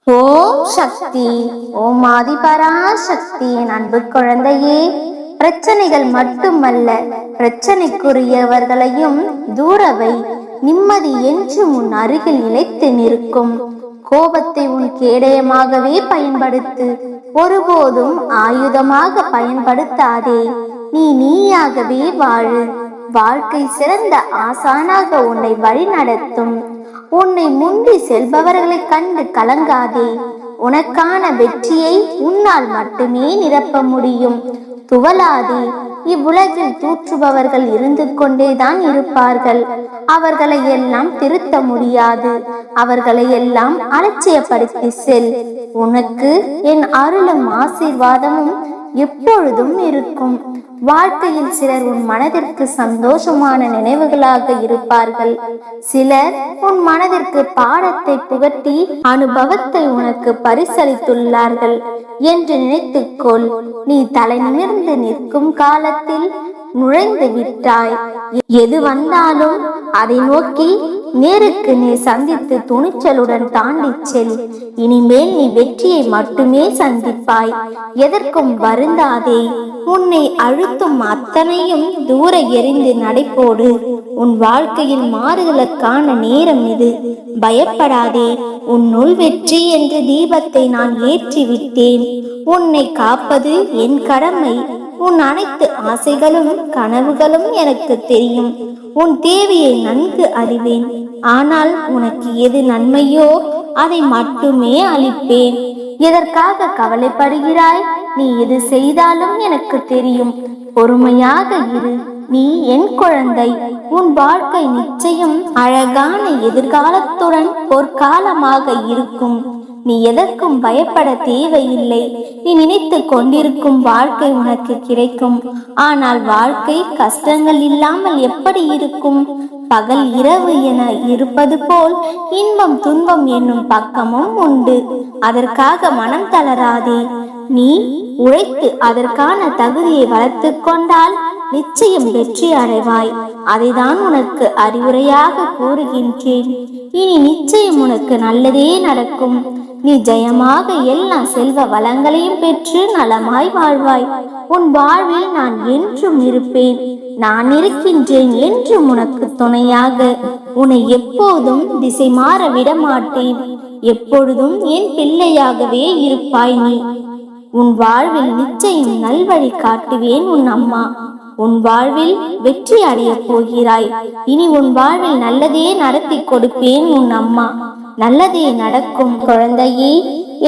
ஓம் சக்தி. ஓம் ஆதிபரா சக்தி. என் அன்பு குழந்தையே, பிரச்சனைகள் மட்டுமல்ல, பிரச்சனைக்குரியவர்களையும் தூரவை. நிம்மதி என்று உன் அருகில் நிலைத்து நிற்கும். கோபத்தை உன் கேடயமாகவே பயன்படுத்து, ஒருபோதும் ஆயுதமாக பயன்படுத்தாதே. நீயாகவே வாழு. வாழ்க்கை சிறந்த ஆசானாக உன்னை வழிநடத்தும். உன்னை முந்தி செல்பவர்களை கண்டு கலங்காதே. உனக்கான வெற்றியை உன்னால் மட்டுமே நிரப்ப முடியும். துவலாதே. இவ்வுலகில் தூற்றுபவர்கள் இருந்து கொண்டேதான் இருப்பார்கள். அவர்களை எல்லாம் திருத்த முடியாது. அவர்களை எல்லாம் அலட்சியப்படுத்தி செல். உனக்கு என் அருளும் ஆசீர்வாதமும் எப்பொழுதும் இருக்கும். வாழ்க்கையில் சிலர் உன் மனதிற்கு சந்தோஷமான நினைவுகளாக இருப்பார்கள். சிலர் உன் மனதிற்கு பாடத்தை புகட்டி அனுபவத்தை உனக்கு பரிசளித்துள்ளார்கள் என்று நினைத்துக்கொள். நீ தலை நிமிர்ந்து நிற்கும் காலத்தில் நுழைந்து விட்டாய். எது வந்தாலும் அதை நோக்கி நேருக்கு நேர் சந்தித்து துணிச்சலுடன் தாண்டி செல். இனிமேல் நீ வெற்றியை மட்டுமே சந்திப்பாய். எதற்கும் வருந்தாதே. உன்னை அழுத்தும் அத்தனையும் தூர எறிந்து நடைபோடு. உன் வாழ்க்கையில் மாறுதலுக்கான நேரம் இது. பயப்படாதே. உன்னுள் வெற்றி என்ற தீபத்தை நான் ஏற்றிவிட்டேன். உன்னை காப்பது என் கடமை. உன் அனைத்து ஆசைகளும் கனவுகளும் எனக்கு தெரியும். உன் தேவையை நன்கு அறிவேன். ஆனால் உனக்கு எது நன்மையோ அதை மட்டுமே அளிப்பேன். எதற்காக கவலைப்படுகிறாய்? நீ எது செய்தாலும் எனக்கு தெரியும். பொறுமையாக இரு. நீ என் குழந்தை. உன் வாழ்க்கை நிச்சயம் அழகான எதிர்காலத்துடன் பொற்காலமாக இருக்கும். நீ எதற்கும் பயப்பட தேவையில்லை. நீ நினைத்து கொண்டிருக்கும் வாழ்க்கை உனக்கு கிடைக்கும். ஆனால் வாழ்க்கை கஷ்டங்கள் இல்லாமல் எப்படி இருக்கும்? பகல் இரவு என இருப்பது போல் இன்பம் துன்பம் என்னும் பக்கமும் உண்டு. அதற்காக மனம் தளராதே. நீ உழைத்து அதற்கான தகுதியை வளர்த்து கொண்டால் நிச்சயம் வெற்றி அடைவாய். அதைதான் உனக்கு அறிவுரையாக கூறுகின்றேன். இனி நிச்சயம் உனக்கு நல்லதே நடக்கும். நீ ஜெயமாக எல்லா செல்வ வளங்களையும் பெற்று நலமாய் வாழ்வாய். உன் வாழ்வில் நான் என்றும் இருப்பேன். நான் இருக்கின்றேன் என்றும் உனக்கு துணையாக. உன்னை எப்போதும் திசை மாற விட மாட்டேன். எப்பொழுதும் என் பிள்ளையாகவே இருப்பாய் நீ. உன் வாழ்வில் நிச்சயம் நல்வழி காட்டுவேன் உன் அம்மா. உன் வாழ்வில் வெற்றி அடைய போகிறாய். இனி உன் வாழ்வில் நல்லதே நடத்தி கொடுப்பேன் உன் அம்மா. நல்லதே நடக்கும் குழந்தையே.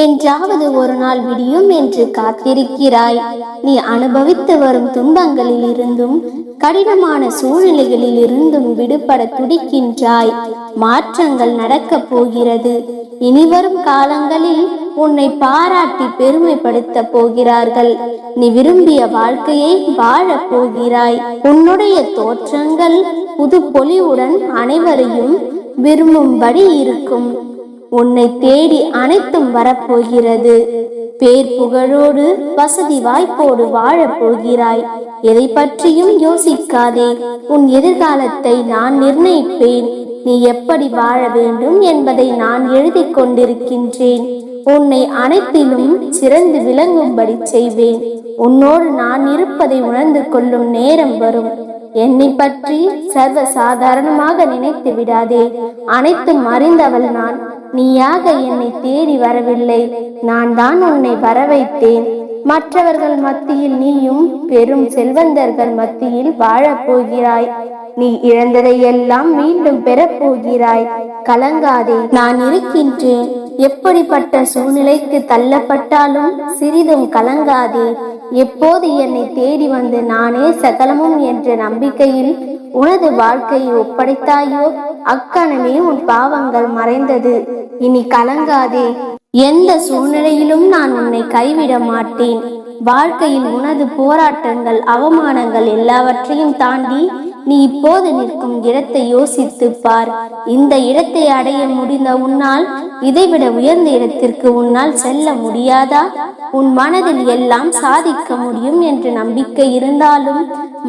என்றாவது ஒரு நாள் விடியும் என்று காத்திருக்கிறாய். நீ அனுபவித்து வரும் துன்பங்களில் இருந்தும் கடினமான சூழ்நிலைகளில் இருந்தும் விடுபட துடிக்கின்றாய். மாற்றங்கள் நடக்கப் போகிறது. இனிவரும் காலங்களில் உன்னை பாராட்டி பெருமைப்படுத்த போகிறார்கள். நீ விரும்பிய வாழ்க்கையை வாழப் போகிறாய். உன்னுடைய தோற்றங்கள் புது பொலிவுடன் அனைவரையும் விரும்பும்படி இருக்கும். உன்னை தேடி அனைத்தும் வரப்போகிறது. பேர் புகழோடு வசதி வாய்ப்போடு வாழப் போகிறாய். எதை பற்றியும் யோசிக்காதே. உன் எதிர்காலத்தை நான் நிர்ணயிப்பேன். நீ எப்படி வாழ வேண்டும் என்பதை நான் எழுதி கொண்டிருக்கின்றேன். உன்னை அனைத்திலும் சிறந்து விளங்கும்படி செய்வேன். உன்னோடு நான் இருப்பதை உணர்ந்து கொள்ளும் நேரம் வரும். என்னை பற்றி சர்வ சாதாரணமாக நினைத்து விடாதே. அனைத்தும் அறிந்தவள் நான். நீயாக என்னை தேடி வரவில்லை. நான் தான் உன்னை வர வைத்தேன். மற்றவர்கள் மத்தியில் நீயும் பெரும் செல்வந்தர்கள் மத்தியில் வாழப்போகிறாய். நீ இழந்ததை எல்லாம் மீண்டும் பெறப்போகிறாய். கலங்காதே. நான் இருக்கின்றேன். எப்படிப்பட்ட சூழ்நிலைக்கு தள்ளப்பட்டாலும் சிறிதும் கலங்காதே. எப்போது என்னை தேடி வந்து நானே சகலமும் என்ற நம்பிக்கையில் உனது வாழ்க்கையை ஒப்படைத்தாயோ அக்கணமே உன் பாவங்கள் மறைந்தது. இனி கலங்காதே. எந்த சூழ்நிலையிலும் நான் உன்னை கைவிட மாட்டேன். வாழ்க்கையில் உனது போராட்டங்கள் அவமானங்கள் எல்லாவற்றையும் தாண்டி நீ இப்போது நிற்கும் இடத்தை யோசித்து பார். இந்த இடத்தை அடைய முடிந்த உன்னால் இதைவிட உயர்ந்த இடத்திற்கு உன்னால் செல்ல முடியாதா? உன் மனதில் எல்லாம் சாதிக்க முடியும் என்று நம்பிக்கை இருந்தாலும்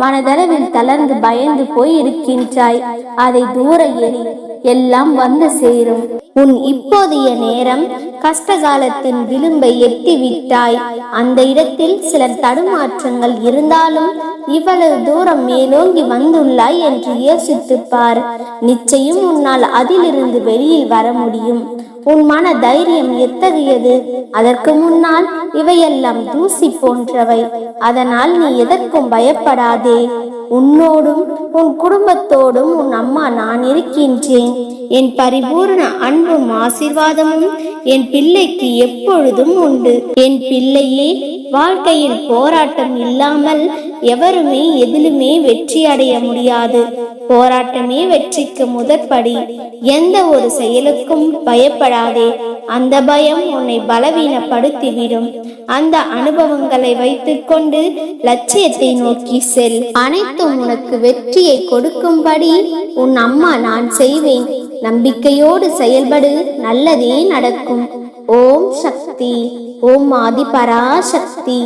மனதளவில் தளர்ந்து பயந்து போய் இருக்கின்றாய். அதை தூர எறி. எல்லாம் வந்து சேரும். உன் இப்போதைய நேரம் கஷ்டகாலத்தின் விளிம்பை எட்டி விட்டாய். அந்த இடத்தில் சில தடுமாற்றங்கள் இருந்தாலும் இவ்வளவு தூரம் மேலோங்கி வந்துள்ளாய் என்று யோசித்துப்பார். நிச்சயம் உன்னால் அதிலிருந்து வெளியில் வர முடியும். உன் மன தைரியம் எத்தகையது? அதற்கு முன்னால் இவையெல்லாம் தூசி போன்றவை. அதனால் நீ எதற்கும் பயப்படாதே. உன்னோடும் உன் குடும்பத்தோடும் உன் அம்மா நான் இருக்கின்றேன். என் பரிபூர்ண அன்பும் ஆசீர்வாதமும் என் பிள்ளைக்கு எப்பொழுதும் உண்டு. என் பிள்ளையே, வாழ்க்கையில் போராட்டம் இல்லாமல் எவருமே எதிலுமே வெற்றி அடைய முடியாது. போராட்டமே வெற்றிக்கு முதற்படி. எந்த ஒரு செயலுக்கும் பயப்படாதே. அந்த பயம் உன்னை பலவீனப்படுத்திவிடும். அந்த அனுபவங்களை வைத்துக்கொண்டு லட்சியத்தை நோக்கி செல். அனைத்தும் உனக்கு வெற்றியை கொடுக்கும்படி உன் அம்மா நான் செய்வேன். நம்பிக்கையோடு செயல்படு, நல்லதே நடக்கும். ஓம் சக்தி. ஓம் ஆதிபராசக்தி.